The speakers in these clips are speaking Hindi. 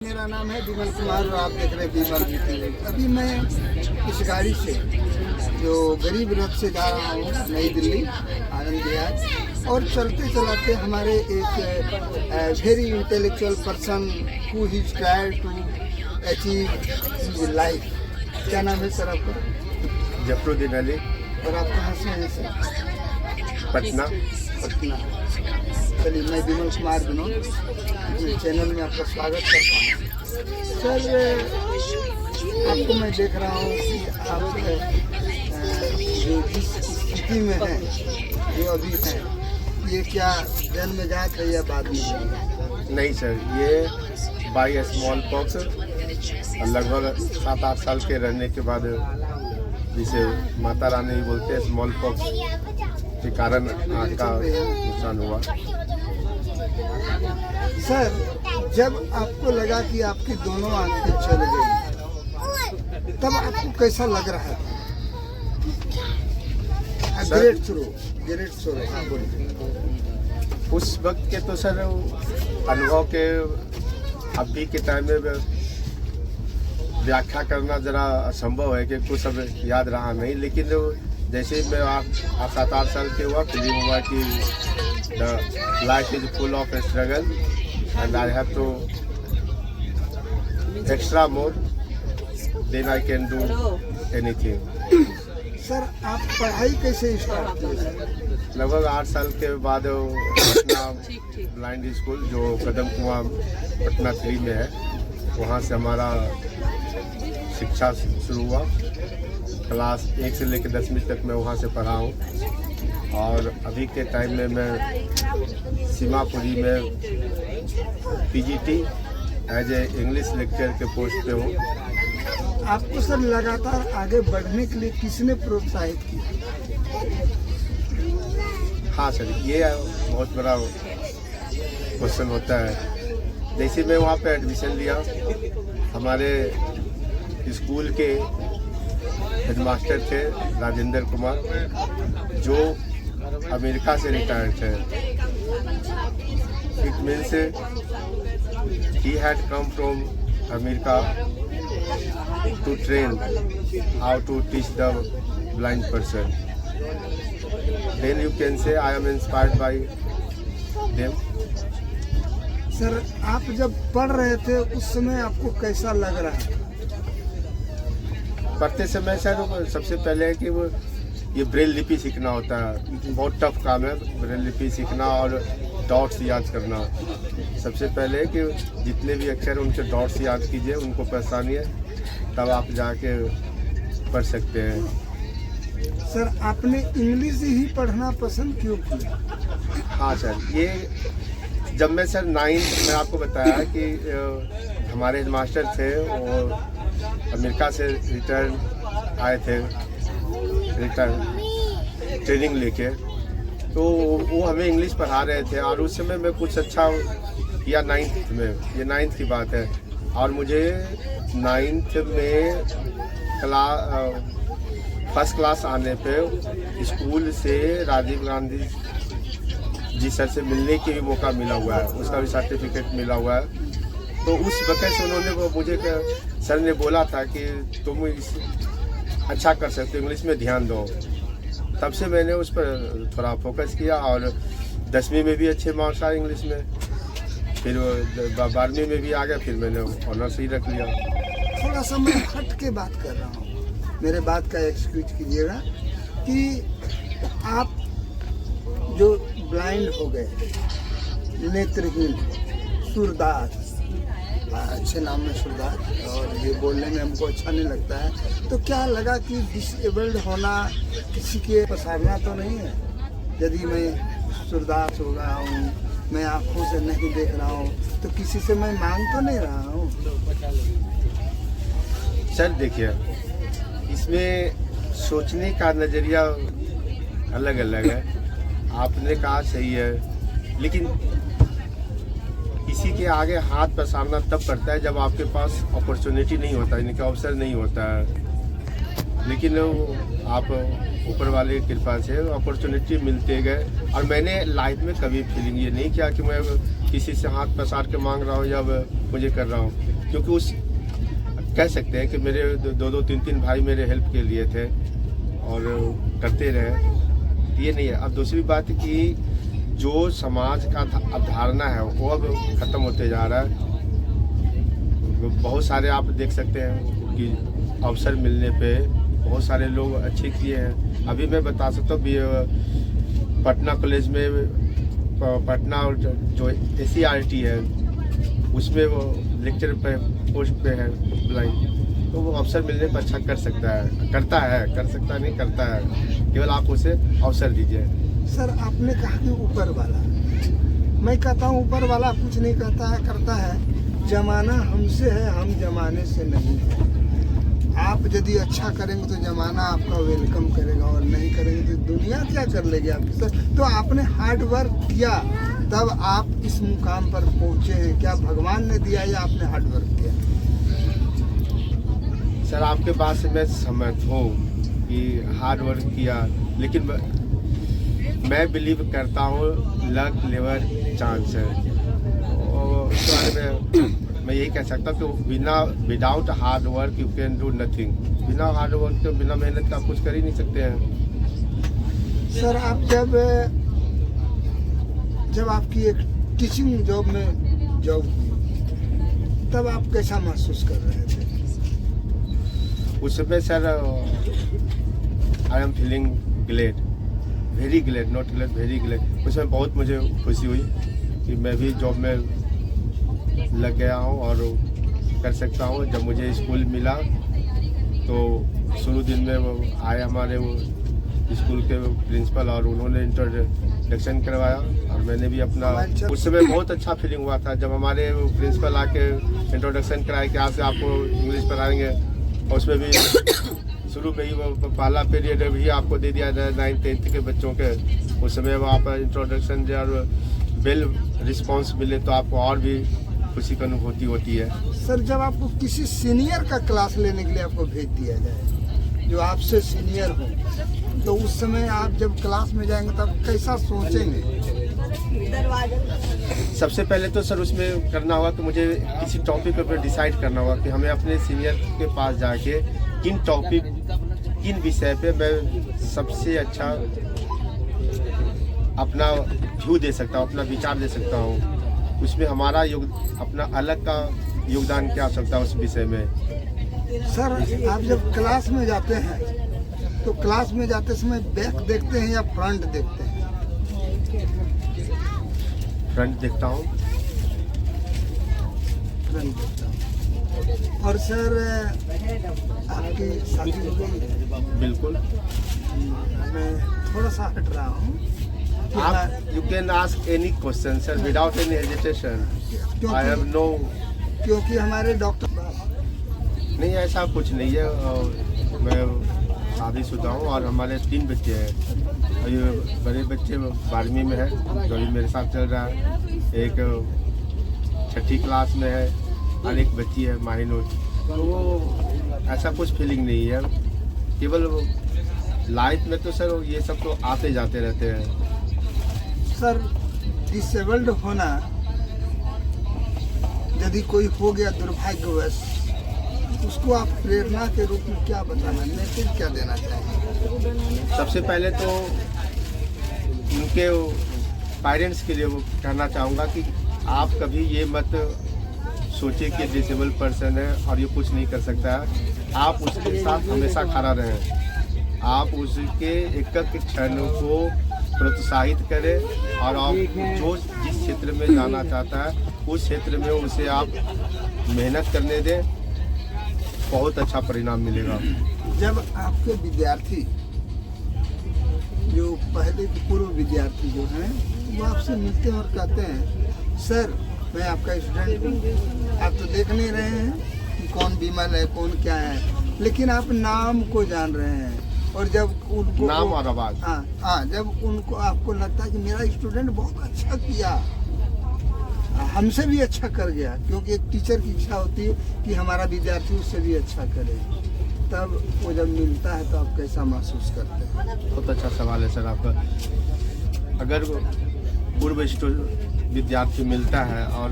मेरा नाम है विमल कुमार और आप देख रहे हैं विमल टीवी। अभी मैं इस गाड़ी से जो गरीब रथ से जा रहा हूँ नई दिल्ली आनंद विहार, और चलते चलाते हमारे एक very intellectual person who is try to achieve life. क्या नाम है सर आपका? जफरुद्दीन अली। और आप कहाँ से हैं सर? पटना। पटना। चलिए, मैं विमल कुमार विनोद चैनल में आपका स्वागत करता हूँ। सर, आपको मैं देख रहा हूँ कि आप जो जिस स्थिति में हैं, जो अभी हैं, ये क्या जन्मजात है या बाद में? नहीं सर, ये बाई स्मॉल पॉक्स लगभग 7-8 साल के रहने के बाद, जिसे माता रानी बोलते हैं, स्मॉल पॉक्स के कारण आँख का नुकसान हुआ। सर, जब आपको लगा कि आपकी दोनों आंखें चल गई, तब आपको कैसा लग रहा था? ग्रेट थ्रो, हाँ बोलिए। उस वक्त के तो सर अनुभव के अभी के टाइम में व्याख्या करना जरा असंभव है, कि कुछ सब याद रहा नहीं। लेकिन जैसे मैं आप 7-8 साल के हुआ, फीलिंग हुआ कि the life is full of struggle and I have to extra more, then I can do anything. Sir, आप पढ़ाई कैसे स्टार्ट किए? लगभग 8 साल के बाद पटना ब्लाइंड स्कूल, जो कदम कुआं पटना 3 में है, वहाँ से हमारा शिक्षा शुरू हुआ। क्लास 1 से लेकर 10वीं तक मैं वहाँ से पढ़ा हूँ, और अभी के टाइम में मैं सीमापुरी में PGT as a English lecture के पोस्ट पे हूँ। आपको सर लगातार आगे बढ़ने के लिए किसने प्रोत्साहित किया? हाँ सर, ये बहुत बड़ा क्वेश्चन होता है। जैसे मैं वहाँ पे एडमिशन लिया, हमारे स्कूल के हेडमास्टर थे राजेंद्र कुमार, जो अमेरिका से रिटायर्ड थे। It means he had come from America to train how to teach the blind person. Then you can say I am inspired by them. Sir, आप जब पढ़ रहे थे उस समय आपको कैसा लग रहा था? पढ़ते समय सर, सबसे पहले है कि वो ये ब्रेल लिपि सीखना होता है। बहुत टफ काम है ब्रेल लिपि सीखना और डॉट्स याद करना। सबसे पहले है कि जितने भी अक्षर उनके डॉट्स याद कीजिए, उनको पहचानिए, तब आप जाके पढ़ सकते हैं। सर, आपने इंग्लिश ही पढ़ना पसंद क्यों किया? हाँ सर, ये जब मैं सर 9th में आपको बताया कि हमारे मास्टर थे, वो अमेरिका से रिटर्न आए थे, रिटर्न ट्रेनिंग लेके, तो वो हमें इंग्लिश पढ़ा रहे थे। और उस समय मैं कुछ अच्छा किया 9th में, ये 9th की बात है। और मुझे 9th में फर्स्ट क्लास आने पे स्कूल से राजीव गांधी जी सर से मिलने की भी मौका मिला हुआ है, उसका भी सर्टिफिकेट मिला हुआ है। तो उस वक्त से उन्होंने मुझे सर ने बोला था कि तुम अच्छा कर सकते हो, इंग्लिश में ध्यान दो। तब से मैंने उस पर थोड़ा फोकस किया, और 10वीं में भी अच्छे मार्क्स आए इंग्लिश में, फिर 12वीं में भी आ गया, फिर मैंने ऑनर्स ही रख लिया। थोड़ा सा मैं हट के बात कर रहा हूँ, मेरे बात का एक्सक्यूज कीजिएगा, कि आप जो ब्लाइंड हो गए, नेत्रहीन, सुरदास, अच्छे नाम में सुरदास, और ये बोलने में हमको अच्छा नहीं लगता है, तो क्या लगा कि डिसेबल्ड होना किसी के पसारना तो नहीं है? यदि मैं सुरदास हो रहा हूँ, मैं आँखों से नहीं देख रहा हूँ, तो किसी से मैं मांग तो नहीं रहा हूँ? सर देखिए, इसमें सोचने का नज़रिया अलग अलग है। आपने कहा सही है, लेकिन किसी के आगे हाथ पसारना तब पड़ता है जब आपके पास अपॉर्चुनिटी नहीं होता है, इनका अवसर नहीं होता है। लेकिन आप ऊपर वाले की कृपा से अपॉर्चुनिटी मिलते गए। और मैंने लाइफ में कभी फीलिंग ये नहीं किया कि मैं किसी से हाथ पसार के मांग रहा हूँ या मुझे कर रहा हूँ, क्योंकि उस कह सकते हैं कि मेरे दो तीन भाई मेरे हेल्प के लिए थे और करते रहे। ये नहीं है। अब दूसरी बात कि जो समाज का अवधारणा है वो अब ख़त्म होते जा रहा है। बहुत सारे आप देख सकते हैं कि अवसर मिलने पे बहुत सारे लोग अच्छे किए हैं। अभी मैं बता सकता हूँ पटना कॉलेज में, पटना जो SCRT है उसमें वो लेक्चर पे पोस्ट पे है ब्लाइंड, तो वो अवसर मिलने पर अच्छा कर सकता है, कर सकता नहीं करता है, केवल आप उसे अवसर दीजिए। सर आपने कहा कि ऊपर वाला, मैं कहता हूँ ऊपर वाला कुछ नहीं कहता है, करता है। जमाना हमसे है, हम जमाने से नहीं है। आप यदि अच्छा करेंगे तो जमाना आपका वेलकम करेगा, और नहीं करेंगे तो दुनिया क्या कर लेगी आपकी। सर तो आपने हार्ड वर्क किया तब आप इस मुकाम पर पहुँचे हैं, क्या भगवान ने दिया या आपने हार्ड वर्क किया? सर आपके बात से मैं सहमत हूँ कि हार्ड वर्क किया, लेकिन मैं बिलीव करता हूँ लक, लिवर, चांस है। और इस बारे में मैं यही कह सकता हूँ कि without hard work you can do nothing. बिना हार्ड वर्क के, बिना मेहनत का आप कुछ कर ही नहीं सकते हैं। सर आप जब आपकी एक टीचिंग जॉब में जॉब हुई तब आप कैसा महसूस कर रहे थे? उस समय sir I am feeling glad, very glad, not glad, very glad. उसमें बहुत मुझे खुशी हुई कि मैं भी जॉब में लग गया हूँ और कर सकता हूँ। जब मुझे स्कूल मिला तो शुरू दिन में वो आए हमारे वो स्कूल के प्रिंसिपल और उन्होंने इंट्रोडक्शन करवाया और मैंने भी अपना, उस समय बहुत अच्छा फीलिंग हुआ था जब हमारे वो प्रिंसिपल आके इंट्रोडक्शन कराए कि आज से आपको इंग्लिश पढ़ाएंगे। और उसमें भी शुरू में ही वो पहला पीरियड भी आपको दे दिया जाए 9th 10th के बच्चों के। उस समय वो आप इंट्रोडक्शन दे और वेल रिस्पॉन्स मिले तो आपको और भी खुशी की अनुभूति होती है। सर जब आपको किसी सीनियर का क्लास लेने के लिए आपको भेज दिया जाए जो आपसे सीनियर हो, तो उस समय आप जब क्लास में जाएंगे तब कैसा सोचेंगे? सबसे पहले तो सर उसमें करना होगा कि मुझे किसी टॉपिक पर डिसाइड करना होगा कि हमें अपने सीनियर के पास जाके किन टॉपिक, किन विषय पे मैं सबसे अच्छा अपना व्यू दे सकता हूँ, अपना विचार दे सकता हूँ। उसमें हमारा अपना अलग का योगदान क्या हो सकता है उस विषय में। सर आप जब क्लास में जाते हैं तो क्लास में जाते समय बैक देखते हैं या फ्रंट देखते हैं? फ्रंट देखता हूँ। फ्रंट देखता हूँ। और सर आपकी शादी हो गई है? बिल्कुल। मैं थोड़ा सा हट रहा हूँ। आप you can ask any question sir without any hesitation. I have no, क्योंकि हमारे डॉक्टर नहीं ऐसा कुछ नहीं है। मैं शादीशुदा हूँ और हमारे 3 बच्चे हैं और ये बड़े बच्चे 12वीं में है जो अभी मेरे साथ चल रहा है, एक 6ठी क्लास में है और एक बच्ची है माहिनूर। तो वो ऐसा कुछ फीलिंग नहीं है। केवल लाइफ में तो सर ये सब तो आते जाते रहते हैं। सर डिसेबल्ड होना यदि कोई हो गया दुर्भाग्यवश, उसको आप प्रेरणा के रूप में क्या बताना, मैसेज क्या देना चाहेंगे? सबसे पहले तो उनके पेरेंट्स के लिए वो कहना चाहूँगा कि आप कभी ये मत सोचिए कि डिसेबल पर्सन है और ये कुछ नहीं कर सकता है। आप उसके साथ हमेशा खड़ा रहें, आप उसके एक एक क्षण को प्रोत्साहित करें और आप जो जिस क्षेत्र में जाना चाहता है उस क्षेत्र में उसे आप मेहनत करने दें, बहुत अच्छा परिणाम मिलेगा। जब आपके विद्यार्थी जो पहले के पूर्व विद्यार्थी जो हैं वो आपसे मिलते हैं और कहते हैं सर मैं आपका स्टूडेंट हूँ, आप तो देख नहीं रहे हैं कि कौन विमल है कौन क्या है, लेकिन आप नाम को जान रहे हैं। और जब उनको नाम और आवाज, हाँ जब उनको आपको लगता है कि मेरा स्टूडेंट बहुत अच्छा किया, हमसे भी अच्छा कर गया, क्योंकि एक टीचर की इच्छा होती है कि हमारा विद्यार्थी उससे भी अच्छा करे। तब वो जब मिलता है तो आप कैसा महसूस करते हैं? बहुत अच्छा सवाल है सर आपका। अगर पूर्व विद्यार्थी मिलता है और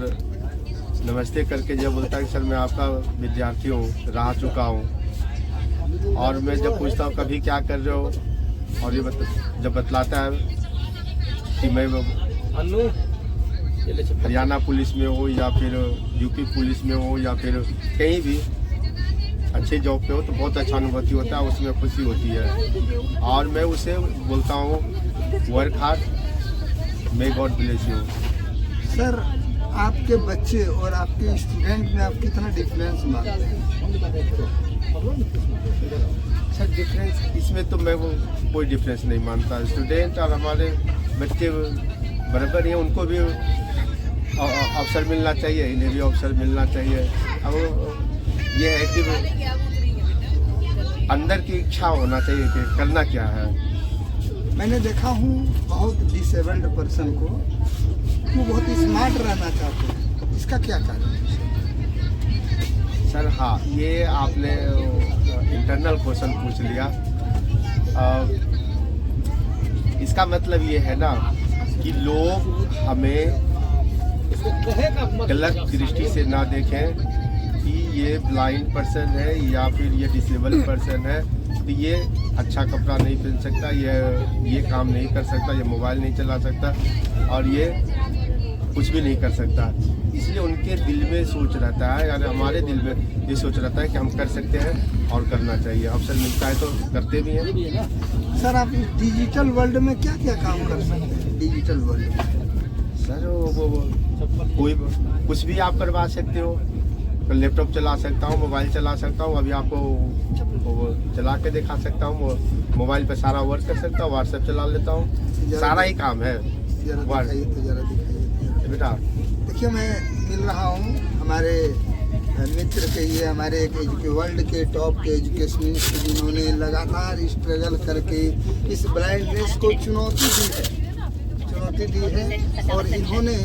नमस्ते करके जब बोलता है कि सर मैं आपका विद्यार्थी हूँ, रह चुका हूँ, और मैं जब पूछता हूँ कभी क्या कर रहे हो, और ये जब बतलाता है कि मैं हरियाणा पुलिस में हो या फिर यूपी पुलिस में हो या फिर कहीं भी अच्छे जॉब पे हो, तो बहुत अच्छा अनुभूति होता है, उसमें खुशी होती है। और मैं उसे बोलता हूँ work hard, may God bless you. Sir, आपके बच्चे और आपके स्टूडेंट में आप कितना डिफरेंस मानते हैं? सर डिफरेंस इसमें तो मैं वो कोई डिफरेंस नहीं मानता। स्टूडेंट और हमारे बच्चे बराबर ही हैं, उनको भी अवसर मिलना चाहिए, इन्हें भी अवसर मिलना चाहिए। अब ये है कि अंदर की इच्छा होना चाहिए कि करना क्या है। मैंने देखा हूँ बहुत डिसेबल्ड पर्सन को, वो बहुत स्मार्ट रहना चाहते हैं, इसका क्या कारण है? सर हाँ, ये आपने इंटरनल क्वेश्चन पूछ लिया। इसका मतलब ये है ना कि लोग हमें गलत दृष्टि से ना देखें कि ये ब्लाइंड पर्सन है या फिर ये डिसेबल पर्सन है, तो ये अच्छा कपड़ा नहीं पहन सकता, ये काम नहीं कर सकता, ये मोबाइल नहीं चला सकता, और ये कुछ भी नहीं कर सकता। इसलिए उनके दिल में सोच रहता है, यानी हमारे दिल में ये सोच रहता है कि हम कर सकते हैं और करना चाहिए। अवसर मिलता है तो करते भी हैं। सर, आप डिजिटल वर्ल्ड में क्या क्या काम कर सकते हैं? डिजिटल वर्ल्ड में सर वो कोई कुछ भी आप करवा सकते हो। लैपटॉप चला सकता हूँ, मोबाइल चला सकता हूँ, अभी आपको वो चला के दिखा सकता हूँ, मोबाइल पे सारा वर्क कर सकता हूँ, व्हाट्सएप चला लेता हूँ, सारा ही काम है। जरा दिखाइए बेटा देखिए, मैं मिल रहा हूँ हमारे मित्र के, ये हमारे एक वर्ल्ड के टॉप के एजुकेशनिस्ट जिन्होंने लगातार स्ट्रगल करके इस ब्लाइंडनेस को चुनौती दी है और इन्होंने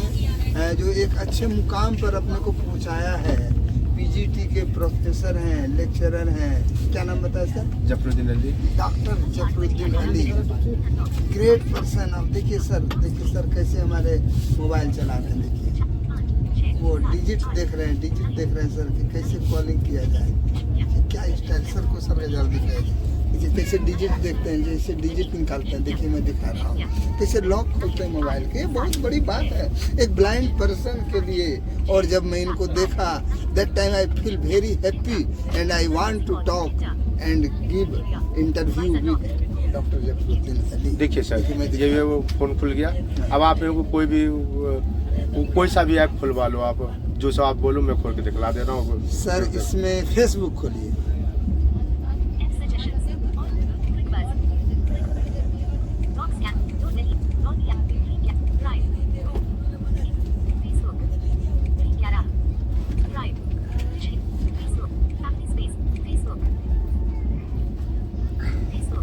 जो एक अच्छे मुकाम पर अपने को पहुंचाया है। पीजीटी के प्रोफेसर हैं, लेक्चरर हैं, क्या नाम बताया sir? Zafaruddin Ali. Doctor Zafaruddin Ali, great person. अब देखिए सर कैसे हमारे मोबाइल चला रहे हैं, देखिए वो डिजिट देख रहे हैं सर कि कैसे कॉलिंग किया जाए, क्या स्टाइल। सर को सर जल्द दिखाएगा कैसे डिजिट देखते हैं, जैसे डिजिट निकालते हैं। देखिए मैं दिखा रहा हूँ कैसे लॉक खोलते हैं मोबाइल के। बहुत बड़ी बात है एक ब्लाइंड पर्सन के लिए। और जब मैं इनको देखा, that time I feel very happy and I want to talk and give interview with doctor Zafaruddin Ali. देखिए सर, ये वो फोन खुल गया। अब आप मेरे को कोई सा भी ऐप खुलवा लो, आप जो सा आप बोलो मैं खोल के दिखला दे रहा हूँ। सर इसमें फेसबुक खोलिए।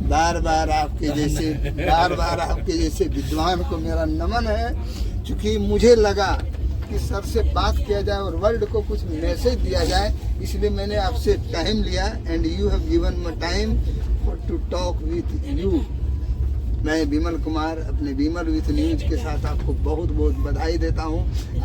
बार बार आपके जैसे विद्वान को मेरा नमन है, क्योंकि मुझे लगा कि सर से बात किया जाए और वर्ल्ड को कुछ मैसेज दिया जाए, इसलिए मैंने आपसे टाइम लिया and you have given me time to talk with you. मैं विमल कुमार अपने विमल विथ न्यूज के साथ आपको बहुत बहुत बधाई देता हूँ।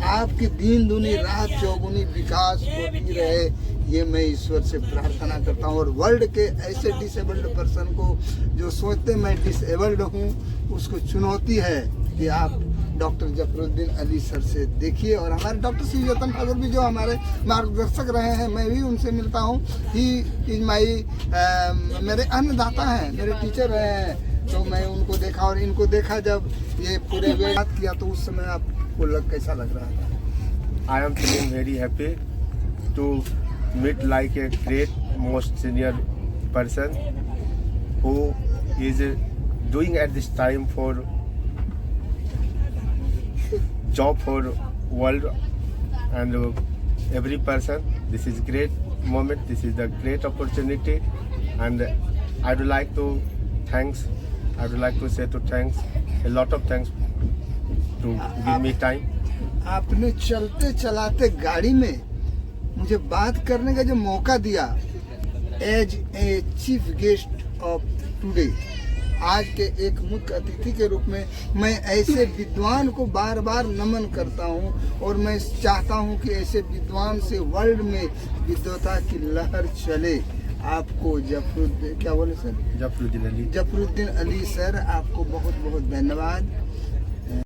आपकी दिन दुनी रात चौगुनी विकास होती रहे, ये मैं ईश्वर से प्रार्थना करता हूँ। और वर्ल्ड के ऐसे डिसेबल्ड पर्सन को जो सोचते मैं डिसेबल्ड हूँ, उसको चुनौती है कि आप डॉक्टर जफरुद्दीन अली सर से देखिए। और हमारे डॉक्टर श्री जतन ठाकुर भी जो हमारे मार्गदर्शक रहे हैं, मैं भी उनसे मिलता हूँ। ही इज माई मेरे अन्नदाता हैं, मेरे टीचर रहे हैं। तो मैं उनको देखा और इनको देखा, जब ये पूरे बात किया तो उस समय आपको कैसा लग रहा था? I am feeling very happy to meet like a great most senior person who is doing at this time for job for world and every person. This is great moment, this is the great opportunity, and I would like to say thanks, a lot of thanks to give me time. आपने चलते चलाते गाड़ी में मुझे बात करने का जो मौका दिया, as a chief guest of today, आज के एक मुख्य अतिथि के रूप में मैं ऐसे विद्वान को बार बार नमन करता हूं और मैं चाहता हूं कि ऐसे विद्वान से वर्ल्ड में विद्वता की लहर चले। आपको जफरुद्दीन, क्या बोले सर, जफरुद्दीन अली जफरुद्दीन अली सर, आपको बहुत बहुत धन्यवाद।